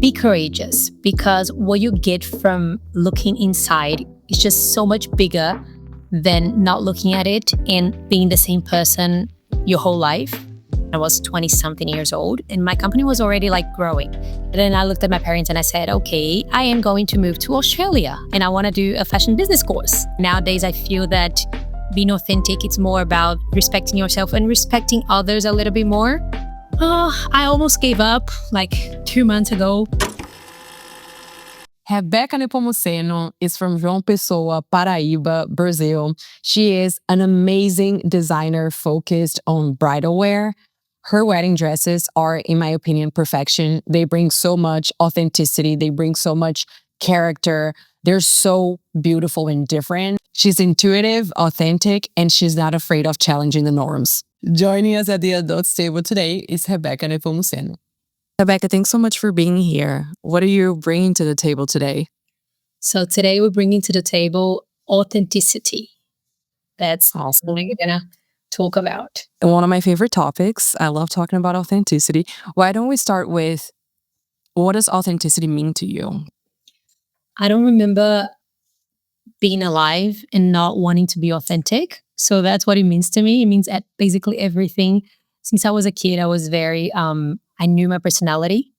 be courageous, because what you get from looking inside is just so much bigger than not looking at it and being the same person your whole life. I was 20 something years old and my company was already like growing. And then I looked at my parents and I said, okay, I am going to move to Australia and I want to do a fashion business course. Nowadays, I feel that being authentic, it's more about respecting yourself and respecting others a little bit more. I almost gave up like 2 months ago. Rebeca Nepomuceno is from João Pessoa, Paraíba, Brazil. She is an amazing designer focused on bridal wear. Her wedding dresses are, in my opinion, perfection. They bring so much authenticity. They bring so much character. They're so beautiful and different. She's intuitive, authentic, and she's not afraid of challenging the norms. Joining us at the adults table today is Rebeca Nepomuceno. Rebeca, thanks so much for being here. What are you bringing to the table today? So today we're bringing to the table authenticity. That's Awesome. what we're gonna talk about. One of my favorite topics. I love talking about authenticity. Why don't we start with, what does authenticity mean to you? I don't remember being alive and not wanting to be authentic. So that's what it means to me. It means at basically everything. Since I was a kid, I was very, I knew my personality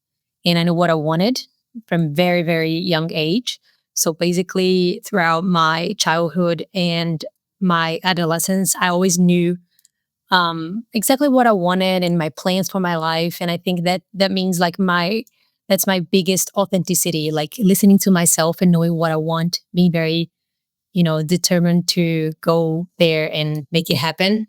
and I knew what I wanted from very, very young age. So basically throughout my childhood and my adolescence, I always knew exactly what I wanted and my plans for my life. And I think that means like that's my biggest authenticity, like listening to myself and knowing what I want, being very, determined to go there and make it happen.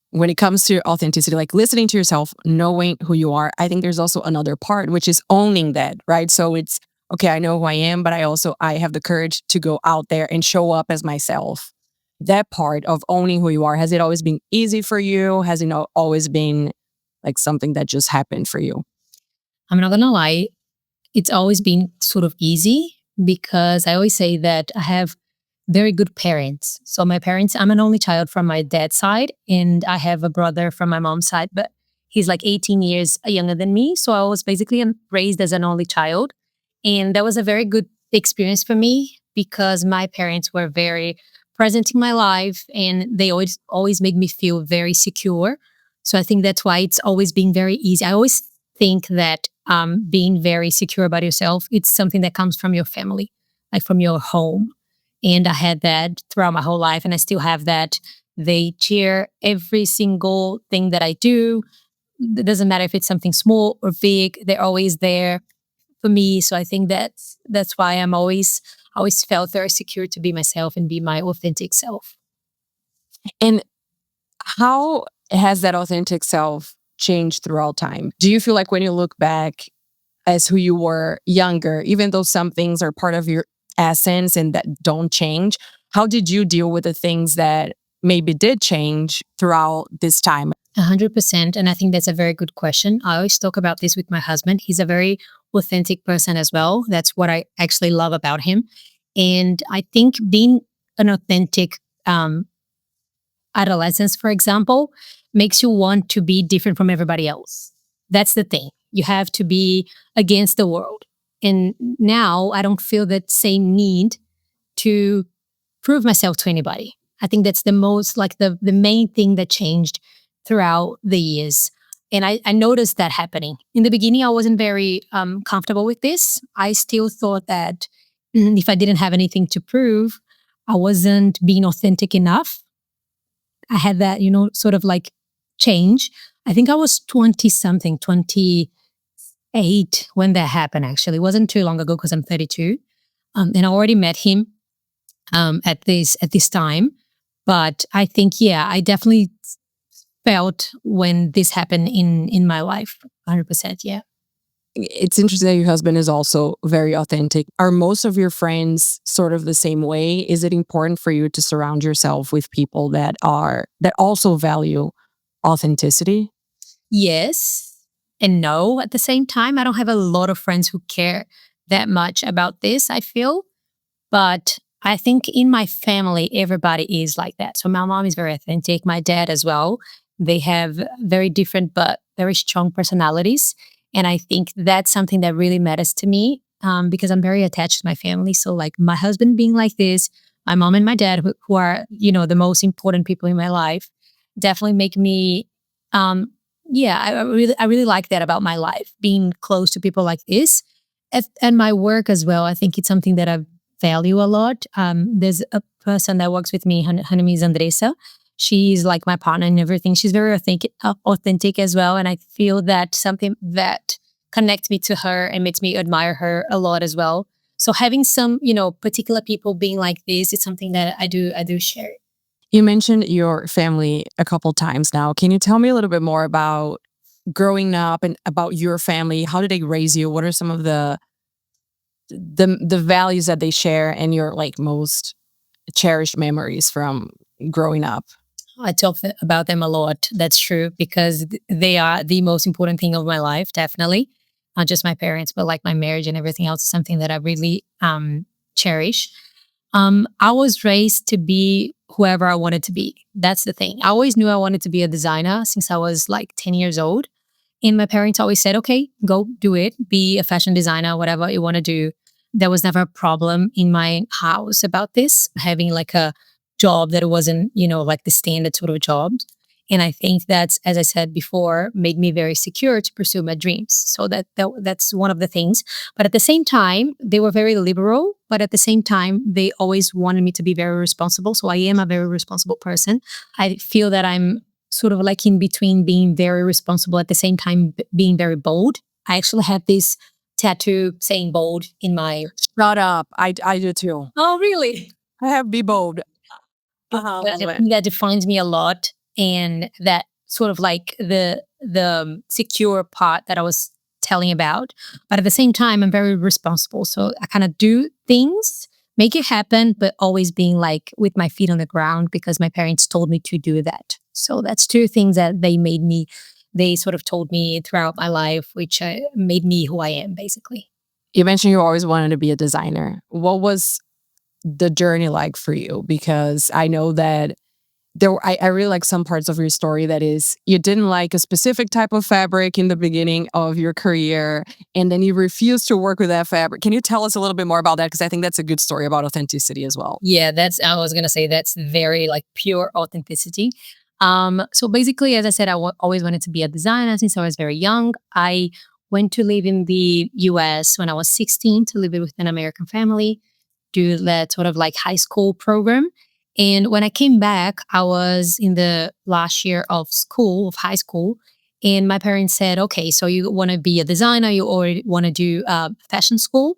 When it comes to authenticity, like listening to yourself, knowing who you are, I think there's also another part, which is owning that, right? So it's, okay, I know who I am, but I have the courage to go out there and show up as myself. That part of owning who you are, has it always been easy for you? Has it always been like something that just happened for you? I'm not gonna lie, it's always been sort of easy because I always say that I have very good parents. So my parents, I'm an only child from my dad's side, and I have a brother from my mom's side, but he's like 18 years younger than me. So I was basically raised as an only child. And that was a very good experience for me because my parents were very present in my life and they always make me feel very secure. So I think that's why it's always been very easy. I always think that being very secure about yourself, it's something that comes from your family, like from your home. And I had that throughout my whole life, and I still have that. They cheer every single thing that I do. It doesn't matter if it's something small or big. They're always there for me. So I think that's why I always felt very secure to be myself and be my authentic self. And how has that authentic self changed throughout time? Do you feel like when you look back as who you were younger, even though some things are part of your essence and that don't change, how did you deal with the things that maybe did change throughout this time? 100%. And I think that's a very good question. I always talk about this with my husband. He's a very authentic person as well. That's what I actually love about him. And I think being an authentic adolescence, for example, makes you want to be different from everybody else. That's the thing. You have to be against the world. And now I don't feel that same need to prove myself to anybody. I think that's the most, like the main thing that changed throughout the years. And I noticed that happening. In the beginning, I wasn't very comfortable with this. I still thought that if I didn't have anything to prove, I wasn't being authentic enough. I had that, sort of like change. I think I was 20 something, 28 when that happened, actually. It wasn't too long ago because I'm 32. And I already met him at this time. But I think, I definitely felt when this happened in my life, 100%, yeah. It's interesting that your husband is also very authentic. Are most of your friends sort of the same way? Is it important for you to surround yourself with people that also value authenticity? Yes and no at the same time. I don't have a lot of friends who care that much about this, I feel. But I think in my family, everybody is like that. So my mom is very authentic, my dad as well. They have very different but very strong personalities. And I think that's something that really matters to me, because I'm very attached to my family. So like my husband being like this, my mom and my dad, who are, the most important people in my life, definitely make me, yeah, I really like that about my life, being close to people like this. And my work as well. I think it's something that I value a lot. There's a person that works with me, her name is Andressa. She's like my partner and everything. She's very authentic as well. And I feel that something that connects me to her and makes me admire her a lot as well. So having some, particular people being like this, it's something that I do share. You mentioned your family a couple times now. Can you tell me a little bit more about growing up and about your family? How did they raise you? What are some of the values that they share and your like most cherished memories from growing up? I talk about them a lot. That's true, because they are the most important thing of my life, definitely. Not just my parents, but like my marriage and everything else is something that I really cherish. I was raised to be whoever I wanted to be. That's the thing. I always knew I wanted to be a designer since I was like 10 years old. And my parents always said, okay, go do it, be a fashion designer, whatever you want to do. There was never a problem in my house about this, having like a job that wasn't, like the standard sort of job. And I think that's, as I said before, made me very secure to pursue my dreams. So that's one of the things. But at the same time, they were very liberal, but at the same time, they always wanted me to be very responsible. So I am a very responsible person. I feel that I'm sort of like in between being very responsible at the same time being very bold. I actually have this tattoo saying bold in my. Shut up. I do too. Oh, really? I have be bold. I think that defines me a lot, and that sort of like the secure part that I was telling about. But at the same time, I'm very responsible. So I kind of do things, make it happen, but always being like with my feet on the ground because my parents told me to do that. So that's two things that they sort of told me throughout my life, which made me who I am, basically. You mentioned you always wanted to be a designer. What was the journey like for you? Because I know that I really like some parts of your story that is you didn't like a specific type of fabric in the beginning of your career, and then you refused to work with that fabric. Can you tell us a little bit more about that? Because I think that's a good story about authenticity as well. Yeah, I was going to say that's very like pure authenticity. So basically, as I said, always wanted to be a designer since I was very young. I went to live in the US when I was 16 to live with an American family, do that sort of like high school program. And when I came back, I was in the last year of high school. And my parents said, okay, so you want to be a designer, you already want to do fashion school.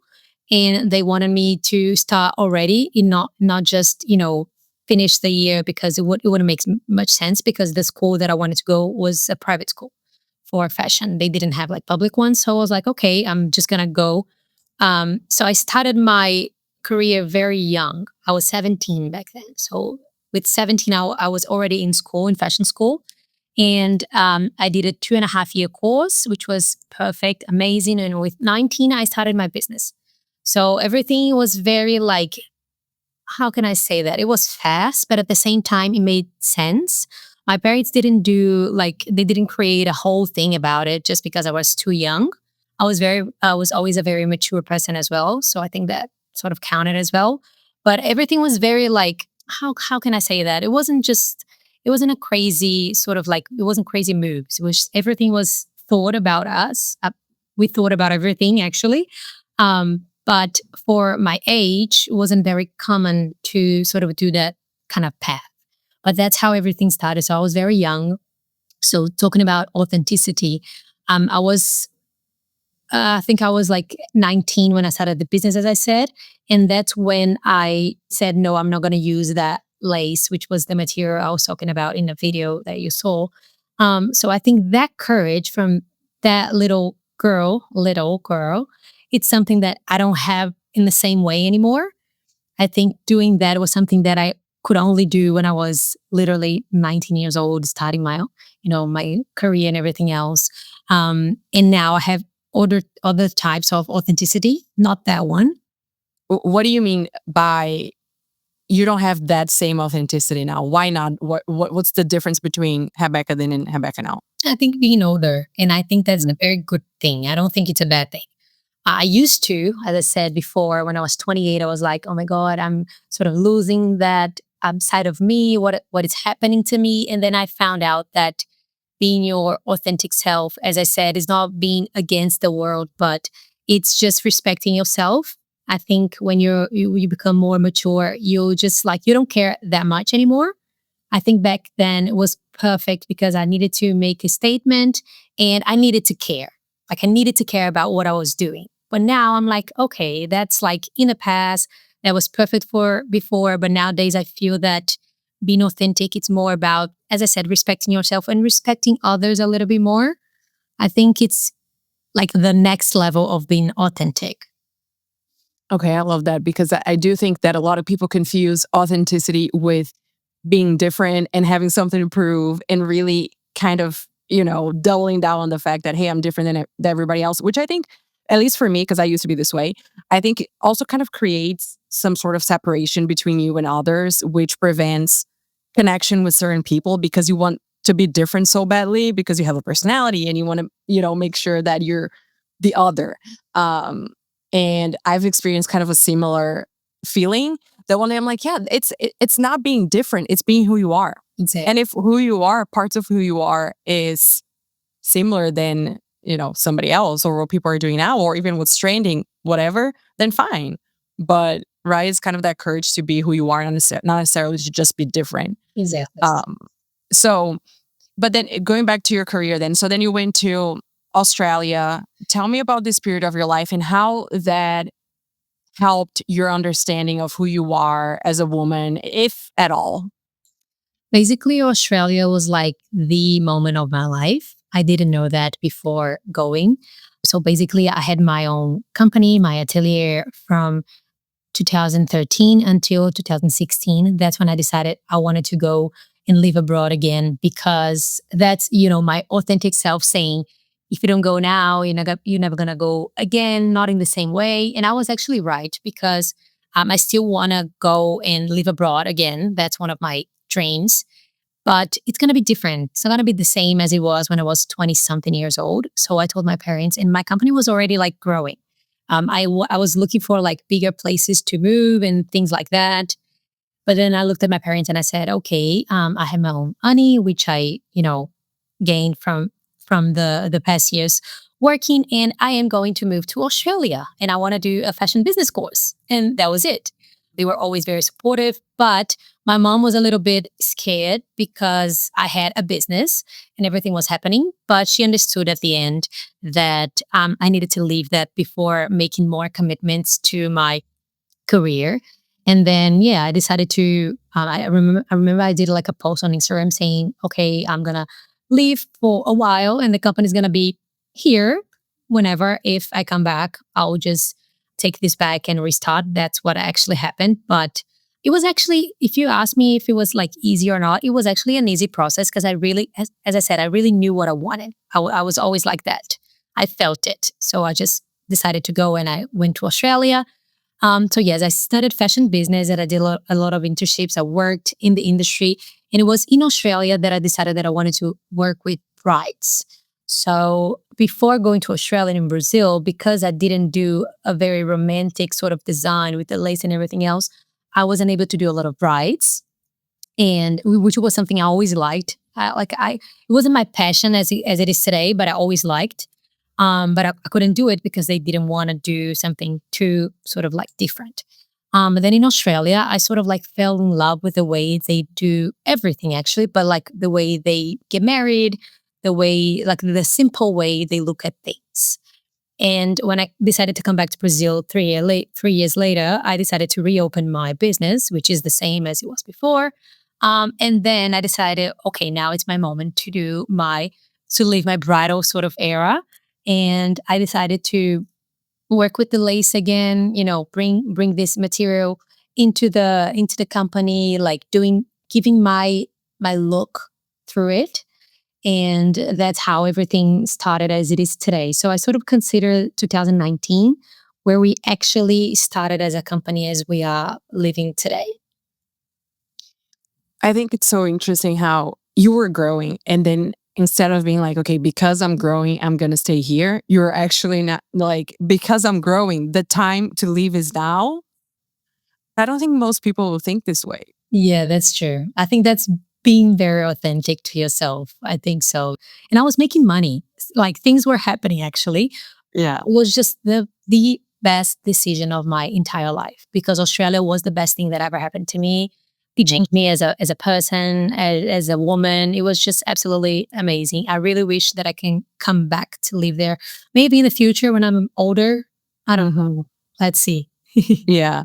And they wanted me to start already, in not just, finish the year, because it wouldn't make much sense, because the school that I wanted to go was a private school for fashion. They didn't have like public ones. So I was like, okay, I'm just going to go. So I started my career very young. I was 17 back then. So with 17, I was already in school, in fashion school. And I did a 2.5 year course, which was perfect, amazing. And with 19, I started my business. So everything was very like, how can I say that? It was fast, but at the same time, it made sense. My parents didn't they didn't create a whole thing about it just because I was too young. I was always a very mature person as well. So I think that sort of counted as well. But everything was very like, how can I say that? It wasn't a crazy sort of like, it wasn't crazy moves. It was, everything was thought about us. We thought about everything actually. But for my age, it wasn't very common to sort of do that kind of path. But that's how everything started. So I was very young. So talking about authenticity, I think I was like 19 when I started the business, as I said. And that's when I said, no, I'm not going to use that lace, which was the material I was talking about in the video that you saw. So I think that courage from that little girl, it's something that I don't have in the same way anymore. I think doing that was something that I could only do when I was literally 19 years old, starting my career and everything else. And now I have other types of authenticity, not that one. What do you mean by you don't have that same authenticity now. Why not? What's the difference between Rebecca then and Rebecca now? I think being older, and I think that's a very good thing. I don't think it's a bad thing. I used to, as I said before, when I was 28, I was like, oh my God, I'm sort of losing that side of me, what is happening to me. And then I found out that being your authentic self, as I said, is not being against the world, but it's just respecting yourself. I think when you become more mature, you just like, you don't care that much anymore. I think back then it was perfect because I needed to make a statement and I needed to care. Like I needed to care about what I was doing. But now I'm like, okay, that's like in the past. That was perfect for before. But nowadays I feel that being authentic, it's more about, as I said, respecting yourself and respecting others a little bit more. I think it's like the next level of being authentic. Okay, I love that because I do think that a lot of people confuse authenticity with being different and having something to prove and really kind of, doubling down on the fact that, hey, I'm different than everybody else, which I think, at least for me, because I used to be this way, I think it also kind of creates some sort of separation between you and others, which prevents connection with certain people because you want to be different so badly because you have a personality and you want to, make sure that you're the other. Um, and I've experienced kind of a similar feeling that one day I'm like, yeah, it's not being different, it's being who you are. Exactly. And if who you are, parts of who you are is similar than, somebody else or what people are doing now, or even what's trending, whatever, then fine. But right, it's kind of that courage to be who you are, not necessarily to just be different. Exactly. So, but then going back to your career then, so then you went to Australia. Tell me about this period of your life and how that helped your understanding of who you are as a woman, if at all. Basically, Australia was like the moment of my life. I didn't know that before going. So basically, I had my own company, my atelier from 2013 until 2016. That's when I decided I wanted to go and live abroad again because that's, my authentic self saying, if you don't go now, you're never going to go again, not in the same way. And I was actually right because I still want to go and live abroad again. That's one of my dreams, but it's going to be different. It's not going to be the same as it was when I was 20 something years old. So I told my parents, and my company was already like growing. I was looking for like bigger places to move and things like that. But then I looked at my parents and I said, okay, I have my own money, which I, gained from the past years working, and I am going to move to Australia and I want to do a fashion business course. And that was it. They were always very supportive, but my mom was a little bit scared because I had a business and everything was happening. But she understood at the end that I needed to leave that before making more commitments to my career. And then, yeah, I decided to. I remember I did like a post on Instagram saying, "Okay, I'm gonna leave for a while, and the company's gonna be here whenever. If I come back, I'll just take this back and restart." That's what actually happened. But it was actually, if you ask me if it was like easy or not, it was actually an easy process because I really, as I said, I really knew what I wanted. I was always like that. I felt it, so I just decided to go, and I went to Australia. So yes, I studied fashion business and I did a lot of internships. I worked in the industry, and it was in Australia that I decided that I wanted to work with brides. So before going to Australia and Brazil, because I didn't do a very romantic sort of design with the lace and everything else, I wasn't able to do a lot of brides, and which was something I always liked. It wasn't my passion as it is today, but I always liked. But I couldn't do it because they didn't want to do something too sort of like different. But then in Australia, I sort of like fell in love with the way they do everything actually, but like the way they get married, the way, like the simple way they look at things. And when I decided to come back to Brazil 3 years later, I decided to reopen my business, which is the same as it was before. And then I decided, okay, now it's my moment to live my bridal sort of era. And I decided to work with the lace again, bring this material into the company, like giving my look through it. And that's how everything started as it is today. So I sort of consider 2019 where we actually started as a company as we are living today. I think it's so interesting how you were growing and then instead of being like, okay, because I'm growing, I'm going to stay here, you're actually not like, because I'm growing, the time to leave is now. I don't think most people will think this way. Yeah, that's true. I think that's being very authentic to yourself. I think so. And I was making money. Like things were happening actually. Yeah. It was just the best decision of my entire life because Australia was the best thing that ever happened to me. It changed me as a person, as a woman. It was just absolutely amazing. I really wish that I can come back to live there. Maybe in the future when I'm older. I don't know. Let's see. Yeah.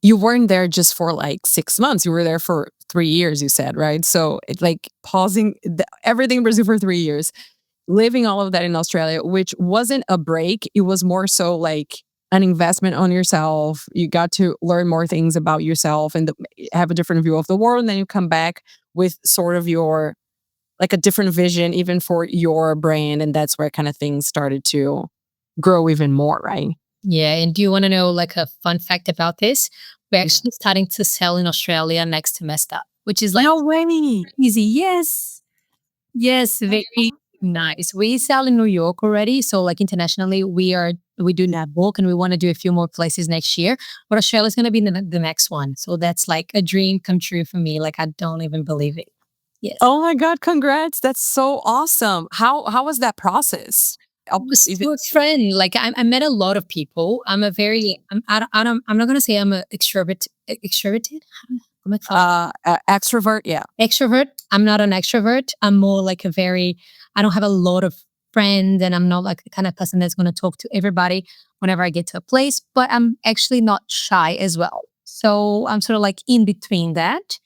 You weren't there just for like 6 months. You were there for 3 years, you said, right? So it like pausing everything in Brazil for 3 years, living all of that in Australia, which wasn't a break. It was more so like an investment on yourself. You got to learn more things about yourself and have a different view of the world. And then you come back with sort of your, like a different vision, even for your brand. And that's where kind of things started to grow even more, right? Yeah, and do you want to know like a fun fact about this? We're actually starting to sell in Australia next semester, which is like No way. easy. Yes. Yes, very nice. We sell in New York already, so like internationally, we do that book, and we want to do a few more places next year. But Australia is going to be the next one, so that's like a dream come true for me. Like I don't even believe it. Yes. Oh my God, congrats. That's so awesome. How was that process? It was through a friend. Like I met a lot of people. I'm a very I'm not gonna say I'm a extroverted. Extrovert, yeah. Extrovert. I'm not an extrovert. I'm more like I don't have a lot of friends and I'm not like the kind of person that's going to talk to everybody whenever I get to a place, but I'm actually not shy as well. So I'm sort of like in between that.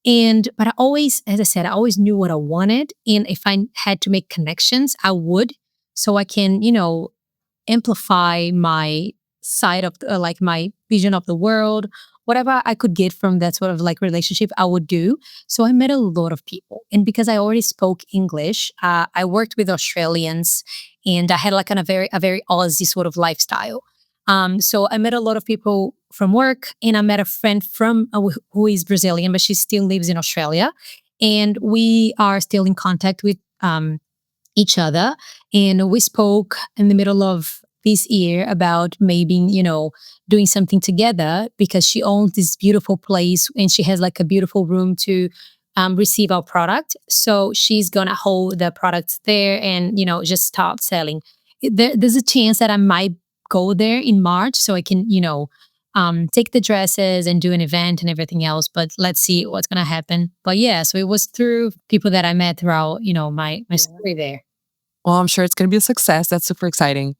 But I always, as I said, I always knew what I wanted. And if I had to make connections, I would. So I can, amplify my side of like my vision of the world, whatever I could get from that sort of like relationship, I would do. So I met a lot of people, and because I already spoke English, I worked with Australians, and I had like a very Aussie sort of lifestyle. So I met a lot of people from work, and I met a friend from who is Brazilian, but she still lives in Australia, and we are still in contact with each other. And we spoke in the middle of this year about maybe, doing something together because she owns this beautiful place and she has like a beautiful room to receive our product. So she's going to hold the products there and, just start selling. There's a chance that I might go there in March so I can, take the dresses and do an event and everything else. But let's see what's going to happen. But yeah, so it was through people that I met throughout, my story there. Well, I'm sure it's going to be a success. That's super exciting.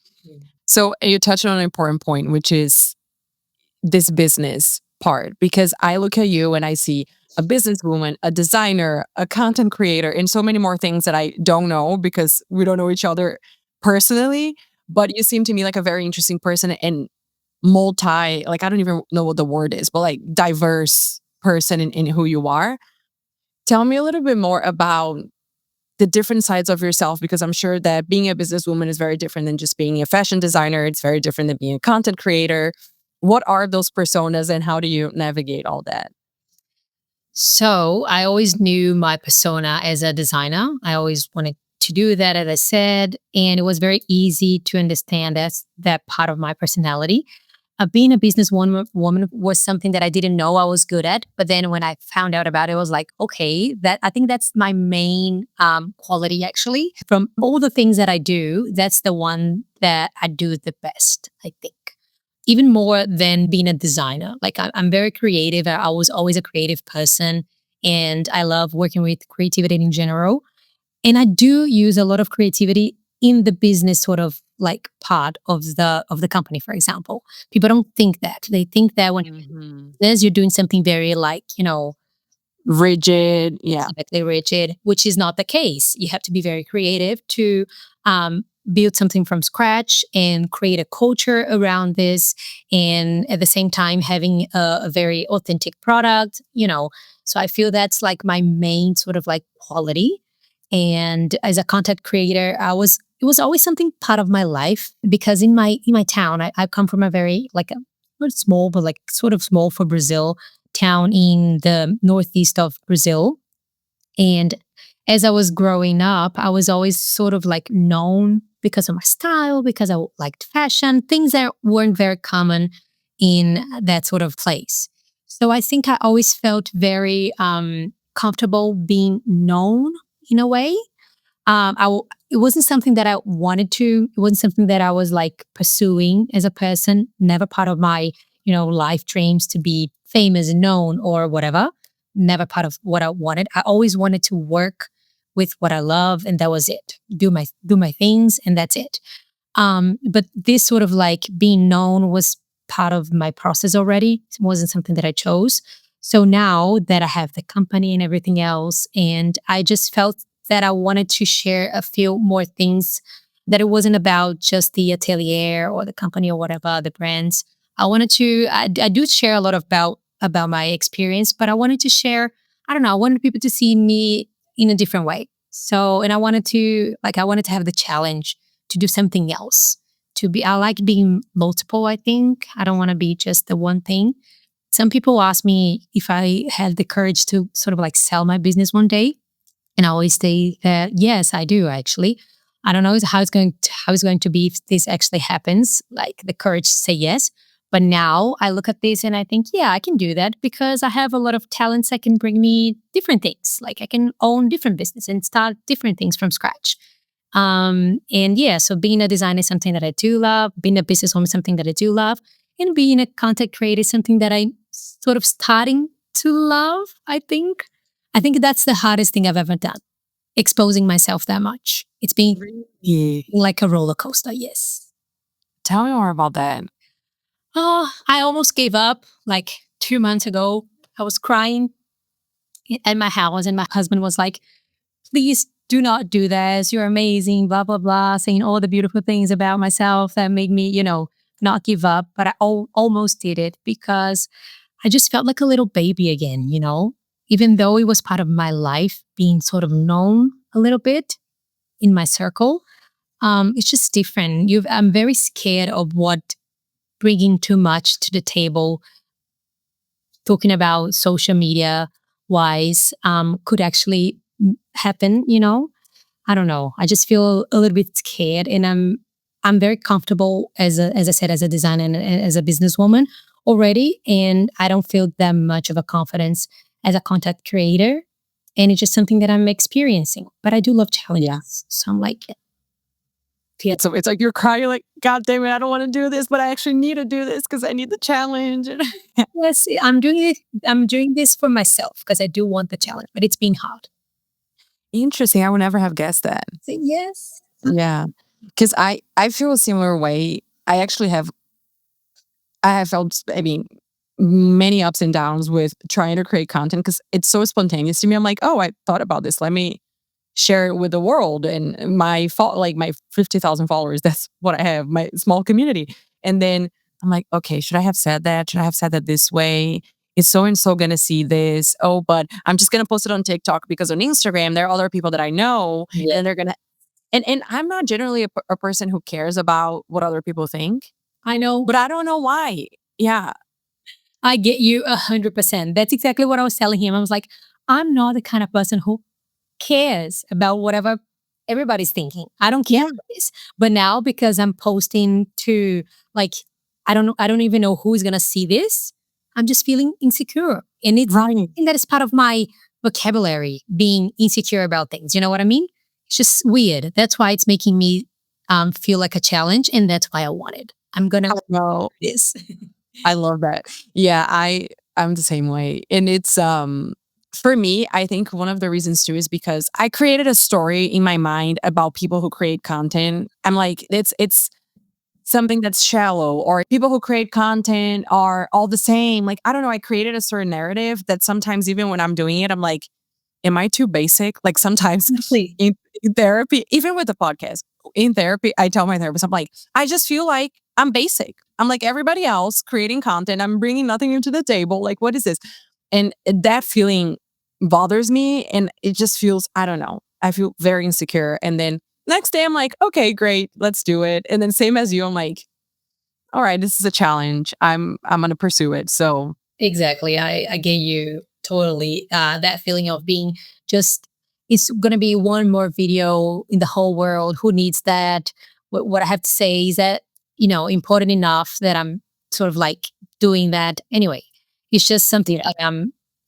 So you touched on an important point, which is this business part, because I look at you and I see a businesswoman, a designer, a content creator, and so many more things that I don't know because we don't know each other personally. But you seem to me like a very interesting person and like, I don't even know what the word is, but like diverse person in who you are. Tell me a little bit more about the different sides of yourself, because I'm sure that being a businesswoman is very different than just being a fashion designer. It's very different than being a content creator. What are those personas and how do you navigate all that? So I always knew my persona as a designer. I always wanted to do that, as I said, and it was very easy to understand that part of my personality. Being a woman was something that I didn't know I was good at, but then when I found out about it, I was like, okay, that I think that's my main quality. Actually, from all the things that I do, that's the one that I do the best. I think even more than being a designer. Like I'm very creative. I was always a creative person, and I love working with creativity in general. And I do use a lot of creativity in the business sort of like part of the company, for example. People don't think that. They think that when you're doing something very like, Rigid. Yeah. exactly rigid, which is not the case. You have to be very creative to build something from scratch and create a culture around this. And at the same time, having a very authentic product, So I feel that's like my main sort of like quality. And as a content creator, it was always something part of my life because in my town, I come from a very like a not small, but like sort of small for Brazil town in the northeast of Brazil. And as I was growing up, I was always sort of like known because of my style, because I liked fashion, things that weren't very common in that sort of place. So I think I always felt very comfortable being known in a way. It wasn't something that I wanted to. It wasn't something that I was like pursuing as a person. Never part of my, life dreams to be famous and known or whatever. Never part of what I wanted. I always wanted to work with what I love, and that was it. Do my things, and that's it. But this sort of like being known was part of my process already. It wasn't something that I chose. So now that I have the company and everything else, and I just felt that I wanted to share a few more things, that it wasn't about just the atelier or the company or whatever, the brands. I do share a lot about my experience, but I wanted to share, I don't know, I wanted people to see me in a different way. So, and I wanted to have the challenge to do something else. I like being multiple, I think. I don't want to be just the one thing. Some people ask me if I had the courage to sort of like sell my business one day. And I always say that, yes, I do actually. I don't know how it's going to be if this actually happens, like the courage to say yes. But now I look at this and I think, yeah, I can do that because I have a lot of talents that can bring me different things. Like I can own different business and start different things from scratch. And yeah, so being a designer is something that I do love. Being a businesswoman is something that I do love. And being a content creator is something that I'm sort of starting to love, I think. I think that's the hardest thing I've ever done, exposing myself that much. It's been Yeah. like a roller coaster, yes. Tell me more about that. Oh, I almost gave up like 2 months ago. I was crying at my house, and my husband was like, please do not do this. You're amazing, blah, blah, blah, saying all the beautiful things about myself that made me, not give up. But I almost did it because I just felt like a little baby again, even though it was part of my life, being sort of known a little bit in my circle. It's just different. I'm very scared of what bringing too much to the table, talking about social media wise, could actually happen. I don't know. I just feel a little bit scared, and I'm very comfortable as I said, as a designer and as a businesswoman already, and I don't feel that much of a confidence as a content creator, and it's just something that I'm experiencing. But I do love challenges, Yeah. so I'm like, yeah, So it's like you're crying, you're like, God damn it, I don't want to do this, but I actually need to do this because I need the challenge. yes, I'm doing it. I'm doing this for myself because I do want the challenge, but it's been hard. Interesting. I would never have guessed that. So yes, Yeah. Because I feel a similar way. I have felt, I mean, many ups and downs with trying to create content because it's so spontaneous to me. I'm like, oh, I thought about this. Let me share it with the world and my 50,000 followers. That's what I have, my small community. And then I'm like, okay, should I have said that? Should I have said that this way? Is so and so gonna see this? Oh, but I'm just gonna post it on TikTok because on Instagram there are other people that I know, yeah, and they're gonna. And I'm not generally a person who cares about what other people think, I know. but I don't know why. Yeah, I get you 100%. That's exactly what I was telling him. I was like, I'm not the kind of person who cares about whatever everybody's thinking. I don't care yeah, about this. But now because I'm posting to like, I don't even know who's gonna see this. I'm just feeling insecure. And right. and that is part of my vocabulary, being insecure about things. You know what I mean? It's just weird. That's why it's making me feel like a challenge. And that's why I want it. I'm gonna I know. do this. I love that. Yeah, I'm the same way. And it's for me, I think one of the reasons too is because I created a story in my mind about people who create content. I'm like, it's something that's shallow, or people who create content are all the same. Like, I don't know, I created a certain narrative that sometimes even when I'm doing it, I'm like, am I too basic? Like sometimes Exactly. in therapy, even with the podcast, in therapy, I tell my therapist, I'm like, I just feel like I'm basic. I'm like everybody else creating content. I'm bringing nothing into the table. Like, what is this? And that feeling bothers me. And it just feels, I don't know, I feel very insecure. And then next day, I'm like, okay, great, let's do it. And then same as you, I'm like, all right, this is a challenge. I'm going to pursue it. So Exactly. I get you totally. That feeling of being just, it's going to be one more video in the whole world. Who needs that? What I have to say is that, important enough that I'm sort of like doing that anyway. It's just something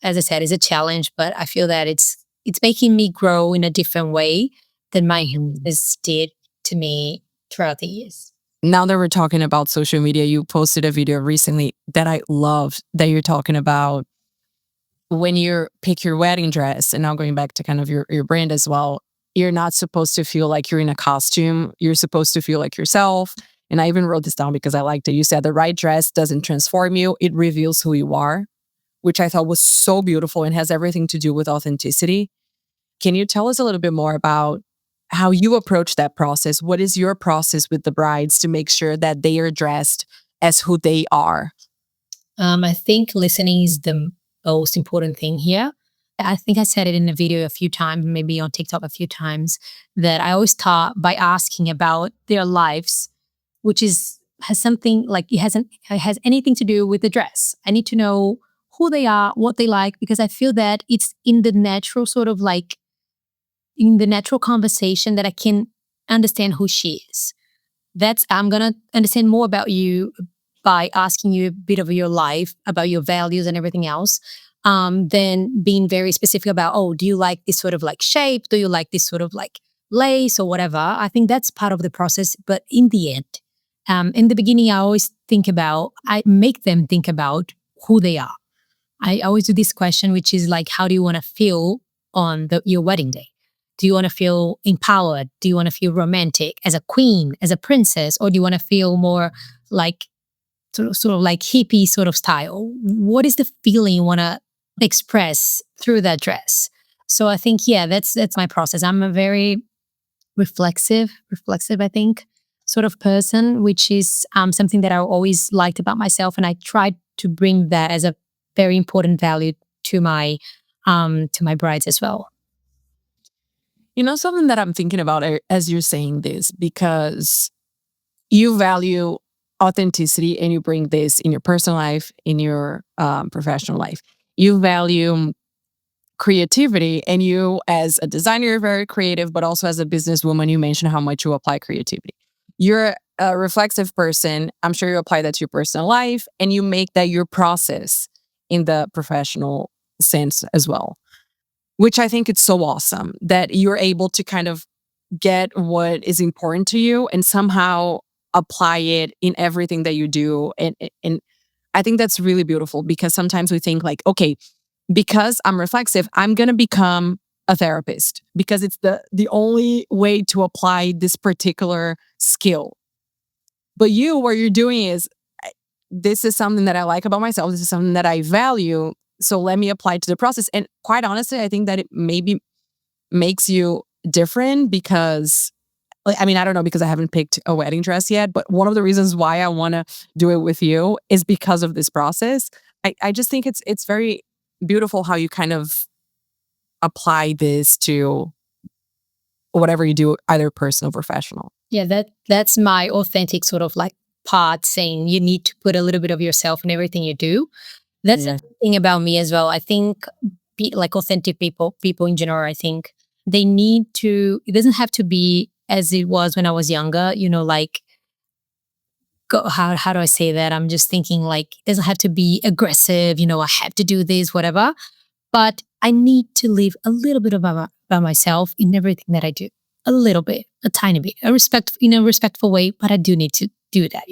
as I said, is a challenge, but I feel that it's making me grow in a different way than my parents did to me throughout the years. Now that we're talking about social media, you posted a video recently that I loved that you're talking about when you pick your wedding dress, and now going back to kind of your brand as well, you're not supposed to feel like you're in a costume. You're supposed to feel like yourself. And I even wrote this down because I liked it. You said the right dress doesn't transform you, it reveals who you are, which I thought was so beautiful and has everything to do with authenticity. Can you tell us a little bit more about how you approach that process? What is your process with the brides to make sure that they are dressed as who they are? I think listening is the most important thing here. I think I said it in a video a few times, maybe on TikTok a few times, that I always start by asking about their lives, which has something like it has anything to do with the dress. I need to know who they are, what they like, because I feel that it's in the natural sort of like in the natural conversation that I can understand who she is. I'm gonna understand more about you by asking you a bit of your life, about your values and everything else. Than being very specific about, oh, do you like this sort of like shape? Do you like this sort of like lace or whatever? I think that's part of the process. But in the end, in the beginning, I make them think about who they are. I always do this question, which is like, how do you want to feel on your wedding day? Do you want to feel empowered? Do you want to feel romantic as a queen, as a princess? Or do you want to feel more like sort of like hippie sort of style? What is the feeling you want to express through that dress? So I think, yeah, that's my process. I'm a very reflexive, I think, sort of person, which is something that I always liked about myself. And I tried to bring that as a very important value to my brides as well. You know, something that I'm thinking about as you're saying this, because you value authenticity and you bring this in your personal life, in your professional life. You value creativity, and you, as a designer, you're very creative, but also as a businesswoman, you mentioned how much you apply creativity. You're a reflexive person. I'm sure you apply that to your personal life, and you make that your process in the professional sense as well, which I think it's so awesome that you're able to kind of get what is important to you and somehow apply it in everything that you do. And I think that's really beautiful, because sometimes we think like, okay, because I'm reflexive, I'm going to become a therapist because it's the only way to apply this particular skill. But what you're doing is, this is something that I like about myself. This is something that I value. So let me apply it to the process. And quite honestly, I think that it maybe makes you different, because I mean, I don't know, because I haven't picked a wedding dress yet, but one of the reasons why I want to do it with you is because of this process. I just think it's very beautiful how you kind of apply this to whatever you do, either personal or professional. Yeah, that's my authentic sort of like part, saying you need to put a little bit of yourself in everything you do. That's Yeah. the thing about me as well. I think like authentic people in general, I think they need to, it doesn't have to be as it was when I was younger, like, how do I say that? I'm just thinking like, it doesn't have to be aggressive, I have to do this, whatever. But I need to live a little bit about myself in everything that I do. A little bit, a tiny bit, in a respectful way, but I do need to do that.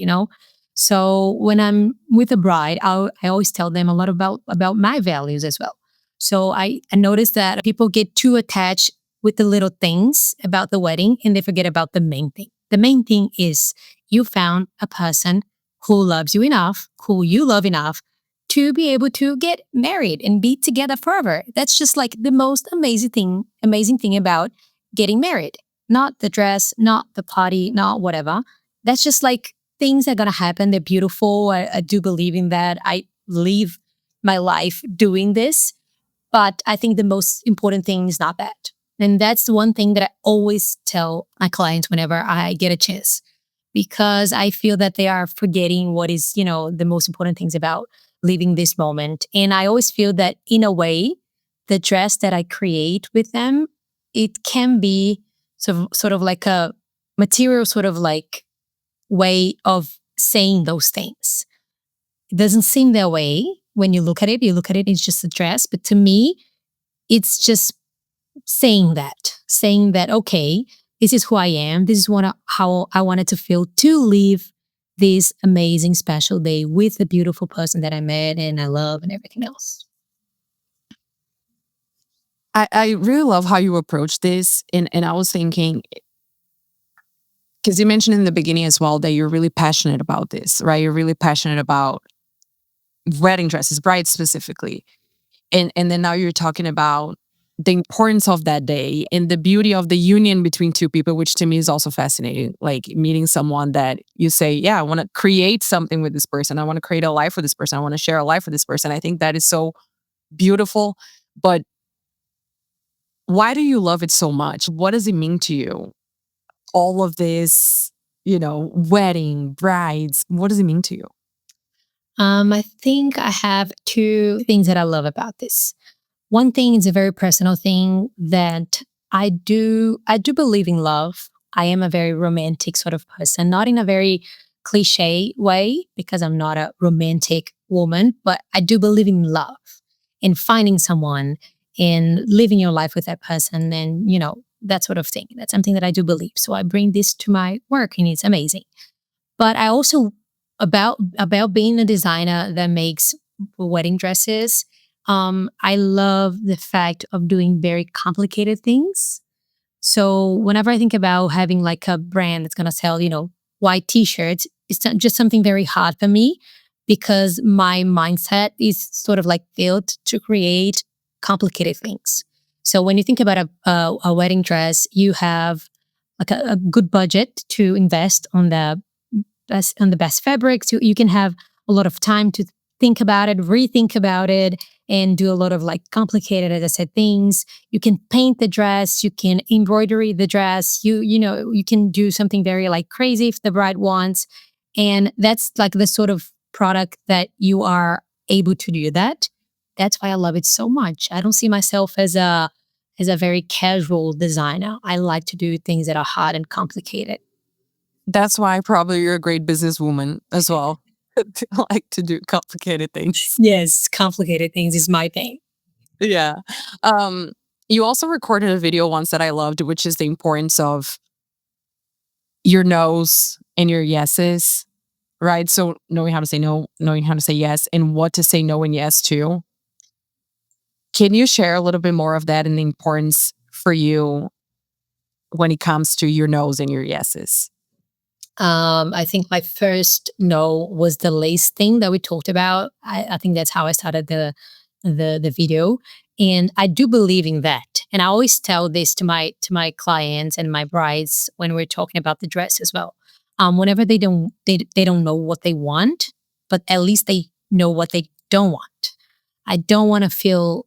So when I'm with a bride, I always tell them a lot about my values as well. So I notice that people get too attached with the little things about the wedding and they forget about the main thing. The main thing is you found a person who loves you enough, who you love enough to be able to get married and be together forever. That's just like the most amazing thing about getting married. Not the dress, not the party, not whatever. That's just like things are going to happen. They're beautiful. I do believe in that. I live my life doing this. But I think the most important thing is not that. And that's the one thing that I always tell my clients whenever I get a chance, because I feel that they are forgetting what is, the most important things about living this moment. And I always feel that in a way, the dress that I create with them, it can be sort of like a material, sort of like way of saying those things. It doesn't seem that way when you look at it. You look at it, it's just a dress. But to me, it's just saying that, okay, this is who I am. This is how I wanted to feel to live this amazing special day with the beautiful person that I met and I love and everything else. I really love how you approach this. And I was thinking, because you mentioned in the beginning as well that you're really passionate about this, right? You're really passionate about wedding dresses, brides specifically. And then now you're talking about the importance of that day and the beauty of the union between two people, which to me is also fascinating. Like meeting someone that you say, yeah, I want to create something with this person. I want to create a life with this person. I want to share a life with this person. I think that is so beautiful. But why do you love it so much? What does it mean to you? All of this, wedding, brides, what does it mean to you? I think I have two things that I love about this. One thing is a very personal thing that I do believe in love. I am a very romantic sort of person, not in a very cliche way because I'm not a romantic woman, but I do believe in love, in finding someone and living your life with that person and, that sort of thing. That's something that I do believe. So I bring this to my work and it's amazing. But I also about being a designer that makes wedding dresses. I love the fact of doing very complicated things. So whenever I think about having like a brand that's gonna sell, white t-shirts, it's just something very hard for me because my mindset is sort of like built to create complicated things. So when you think about a wedding dress, you have like a good budget to invest on the best fabrics. You can have a lot of time to think about it, rethink about it, and do a lot of like complicated, as I said, things. You can paint the dress, you can embroidery the dress, you can do something very like crazy if the bride wants. And that's like the sort of product that you are able to do that. That's why I love it so much. I don't see myself as a very casual designer. I like to do things that are hard and complicated. That's why probably you're a great businesswoman as well. Like to do complicated things. Yes, complicated things is my thing. Yeah. Um, you also recorded a video once that I loved, which is the importance of your no's and your yeses, right? So knowing how to say no, knowing how to say yes, and what to say no and yes to. Can you share a little bit more of that and the importance for you when it comes to your no's and your yeses? I think my first no was the lace thing that we talked about. I think that's how I started the video, and I do believe in that. And I always tell this to my clients and my brides when we're talking about the dress as well. Whenever they don't know what they want, but at least they know what they don't want. I don't want to feel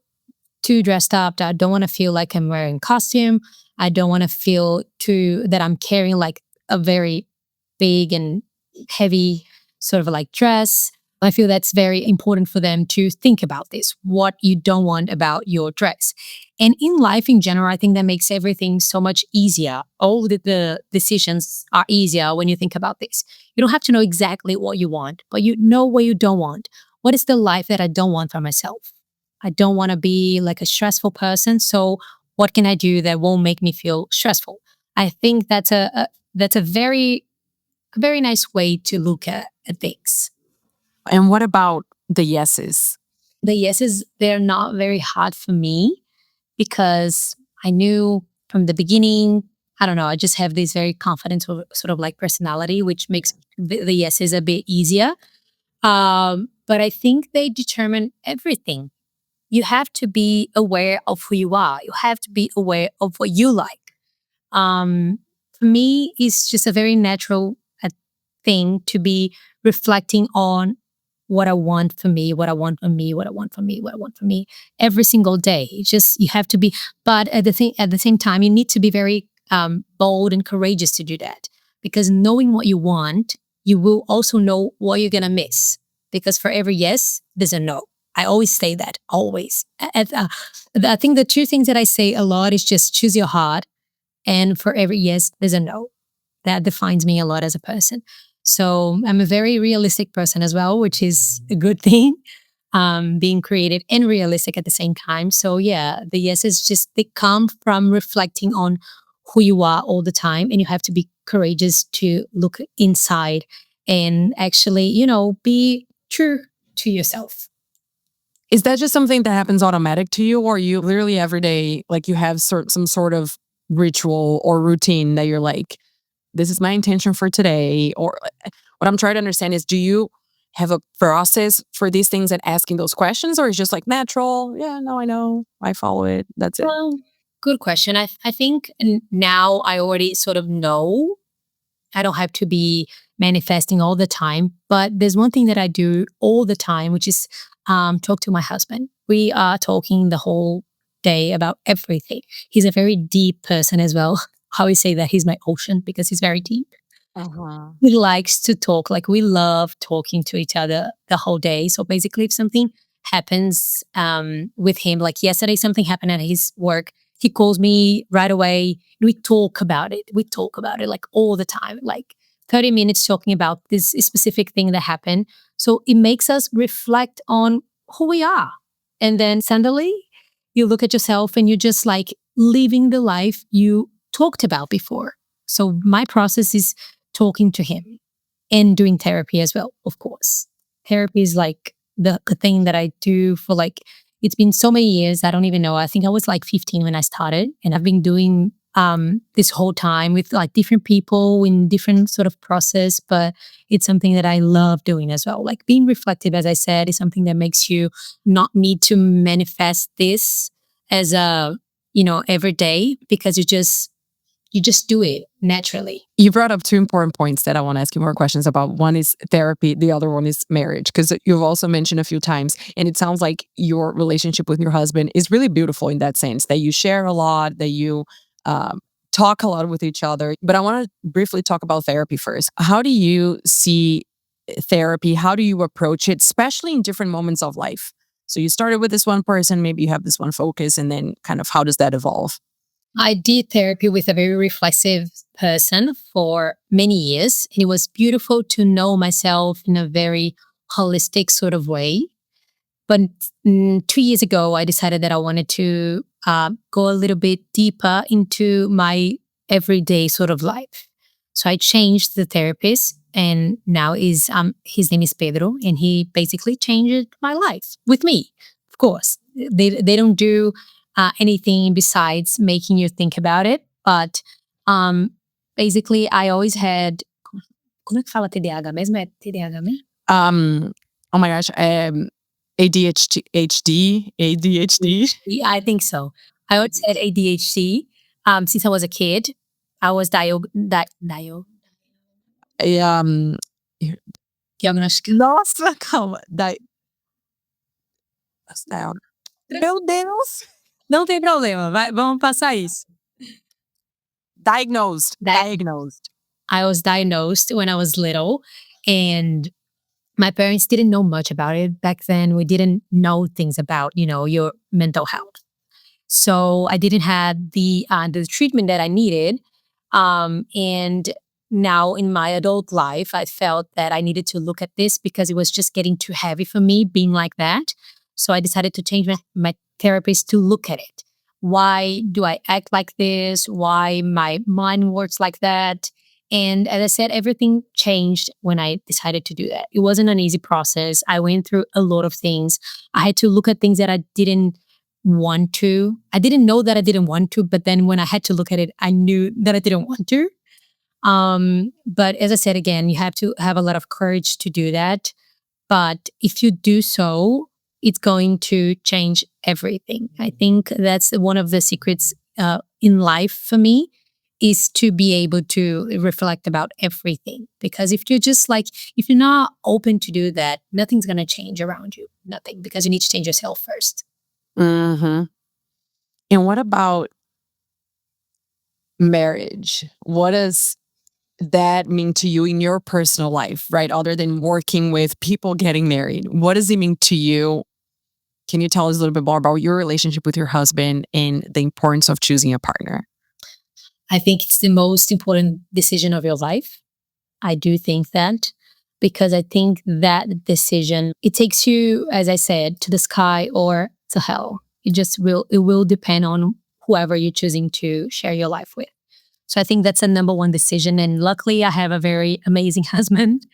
too dressed up. I don't want to feel like I'm wearing costume. I don't want to feel too that I'm carrying like a very big and heavy sort of like dress. I feel that's very important for them to think about this, what you don't want about your dress. And in life in general, I think that makes everything so much easier. All the decisions are easier when you think about this. You don't have to know exactly what you want, but you know what you don't want. What is the life that I don't want for myself? I don't want to be like a stressful person. So what can I do that won't make me feel stressful? I think that's a very nice way to look at things. And what about the yeses? The yeses, they're not very hard for me because I knew from the beginning, I don't know, I just have this very confident sort of like personality, which makes the yeses a bit easier. But I think they determine everything. You have to be aware of who you are. You have to be aware of what you like. For me, it's just a very natural thing to be reflecting on what I want for me, what I want for me, what I want for me, what I want for me every single day. It's just you have to be, but at the same time, you need to be very bold and courageous to do that because knowing what you want, you will also know what you're gonna miss. because for every yes, there's a no. I always say that, always. I think the two things that I say a lot is just choose your heart. And for every yes, there's a no. That defines me a lot as a person. So I'm a very realistic person as well, which is a good thing. Being creative and realistic at the same time. So yeah, the yeses just they come from reflecting on who you are all the time, and you have to be courageous to look inside and actually, be true to yourself. Is that just something that happens automatic to you, or you literally every day, like you have some sort of ritual or routine that you're like, this is my intention for today? Or what I'm trying to understand is, do you have a process for these things and asking those questions, or is just like natural? Yeah, no, I know, I follow it. That's it. Well, good question. I think now I already sort of know. I don't have to be manifesting all the time. But there's one thing that I do all the time, which is talk to my husband. We are talking the whole day about everything. He's a very deep person as well. I always say that he's my ocean because he's very deep. Uh-huh. He likes to talk. Like we love talking to each other the whole day. So basically, if something happens with him, like yesterday, something happened at his work, he calls me right away. We talk about it. We talk about it like all the time, like 30 minutes talking about this specific thing that happened. So it makes us reflect on who we are. And then suddenly you look at yourself and you're just like living the life you talked about before. So my process is talking to him and doing therapy as well, of course. Therapy is like the thing that I do for like, it's been so many years. I don't even know. I think I was like 15 when I started, and I've been doing this whole time with like different people in different sort of process, but it's something that I love doing as well. Like being reflective, as I said, is something that makes you not need to manifest this as a, every day, because you just do it naturally. You brought up two important points that I want to ask you more questions about. One is therapy, the other one is marriage, because you've also mentioned a few times, and it sounds like your relationship with your husband is really beautiful in that sense, that you share a lot, that you um, talk a lot with each other. But I want to briefly talk about therapy first. How do you see therapy? How do you approach it, especially in different moments of life? So you started with this one person, maybe you have this one focus, and then kind of how does that evolve? I did therapy with a very reflexive person for many years. It was beautiful to know myself in a very holistic sort of way. But 2 years ago, I decided that I wanted to go a little bit deeper into my everyday sort of life. So I changed the therapist, and now is his name is Pedro, and he basically changed my life with me. Of course, they don't do anything besides making you think about it, but um, basically, I always had. Como é que fala TDAH mesmo? É TDAH mesmo? Oh my gosh, ADHD, ADHD. Yeah, I think so. I always had ADHD since I was a kid. I was Um, diagnosticada. nossa, calma. Meu Deus! Não tem problema, vamos passar isso. Diagnosed. Di- Diagnosed. I was diagnosed when I was little, and my parents didn't know much about it back then. We didn't know things about, your mental health. So I didn't have the treatment that I needed. And now in my adult life, I felt that I needed to look at this because it was just getting too heavy for me being like that. So I decided to change my therapist to look at it. Why do I act like this? Why my mind works like that? And as I said, everything changed when I decided to do that. It wasn't an easy process. I went through a lot of things. I had to look at things that I didn't want to. I didn't know that I didn't want to, but then when I had to look at it, I knew that I didn't want to. But as I said again, you have to have a lot of courage to do that. But if you do so, it's going to change everything. I think that's one of the secrets in life for me, is to be able to reflect about everything. Because if you're not open to do that, nothing's going to change around you. Nothing, because you need to change yourself first. Mm-hmm. And what about marriage? What is that mean to you in your personal life, right? Other than working with people getting married, what does it mean to you? Can you tell us a little bit more about your relationship with your husband and the importance of choosing a partner? I think it's the most important decision of your life. I do think that because I think that decision, it takes you, as I said, to the sky or to hell. It will depend on whoever you're choosing to share your life with. So I think that's a number one decision. And luckily, I have a very amazing husband,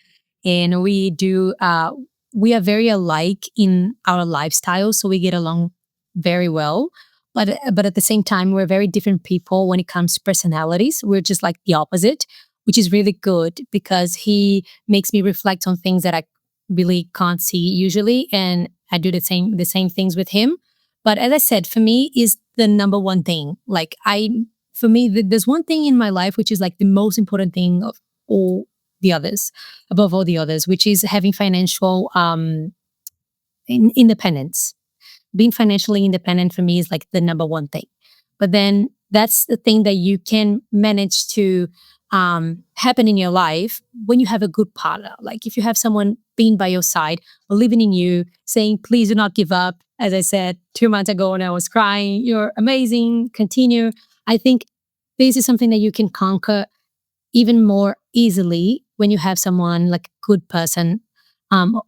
and we are very alike in our lifestyle, so we get along very well. But at the same time, we're very different people when it comes to personalities. We're just like the opposite, which is really good because he makes me reflect on things that I really can't see usually, and I do the same things with him. But as I said, for me is the number one thing. Like for me, there's one thing in my life which is like the most important thing of all the others, above all the others, which is having financial independence. Being financially independent for me is like the number one thing. But then that's the thing that you can manage to happen in your life when you have a good partner. Like if you have someone being by your side, believing in you, saying, please do not give up. As I said 2 months ago when I was crying, you're amazing, continue. I think this is something that you can conquer even more easily when you have someone like a good person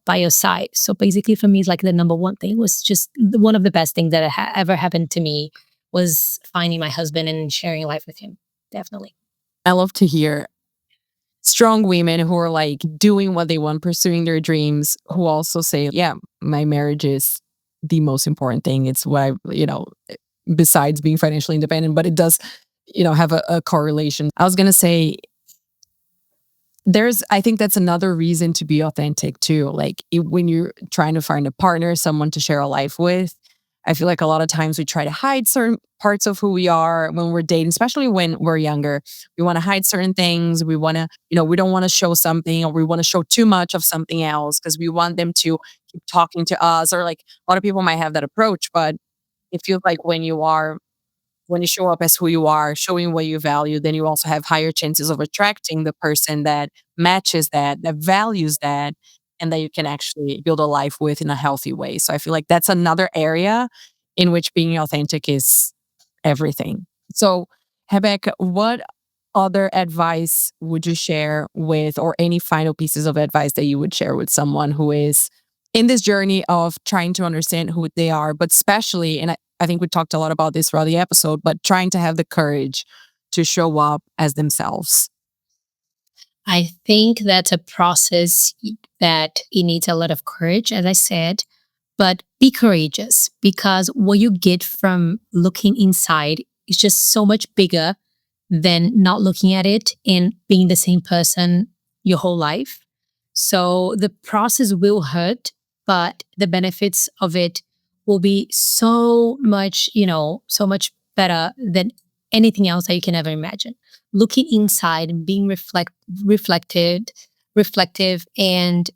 by your side. So basically, for me, it's like the number one thing was just one of the best things that ever happened to me was finding my husband and sharing life with him. Definitely. I love to hear strong women who are like doing what they want, pursuing their dreams, who also say, yeah, my marriage is the most important thing. It's what besides being financially independent, but it does, have a correlation. I was going to say, I think that's another reason to be authentic too. Like when you're trying to find a partner, someone to share a life with, I feel like a lot of times we try to hide certain parts of who we are when we're dating, especially when we're younger. We want to hide certain things. We want to, we don't want to show something, or we want to show too much of something else because we want them to keep talking to us. Or like a lot of people might have that approach, but it feels like when you show up as who you are, showing what you value, then you also have higher chances of attracting the person that matches that values that, and that you can actually build a life with in a healthy way. So I feel like that's another area in which being authentic is everything. So, Rebecca, what other advice would you share with, or any final pieces of advice that you would share with someone who is in this journey of trying to understand who they are, but especially, and I think we talked a lot about this throughout the episode, but trying to have the courage to show up as themselves? I think that's a process that it needs a lot of courage, as I said, but be courageous because what you get from looking inside is just so much bigger than not looking at it and being the same person your whole life. So the process will hurt, but the benefits of it will be so much, so much better than anything else that you can ever imagine. Looking inside and being reflective, and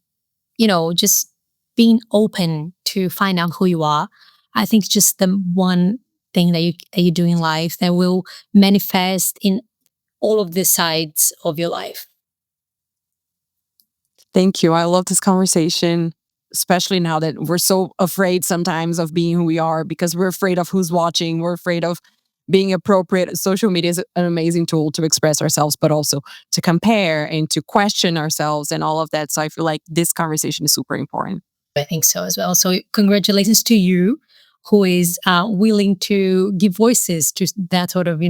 just being open to find out who you are. I think it's just the one thing that you do in life that will manifest in all of the sides of your life. Thank you. I love this conversation, especially now that we're so afraid sometimes of being who we are because we're afraid of who's watching. We're afraid of being appropriate. Social media is an amazing tool to express ourselves, but also to compare and to question ourselves and all of that. So I feel like this conversation is super important. I think so as well. So congratulations to you, who is willing to give voices to that sort of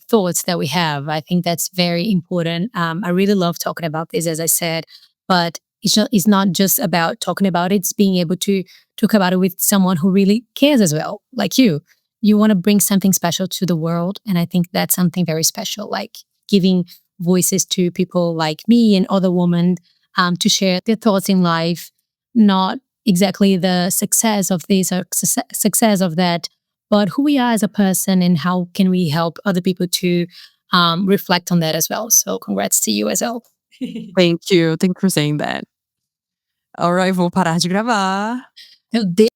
thoughts that we have. I think that's very important. I really love talking about this, as I said, but it's not just about talking about it. It's being able to talk about it with someone who really cares as well, like you. You want to bring something special to the world, and I think that's something very special, like giving voices to people like me and other women to share their thoughts in life, not exactly the success of this or success of that, but who we are as a person and how can we help other people to reflect on that as well. So congrats to you as well. Thank you. Thank you for saying that. All right, vou parar de gravar. Meu Deus.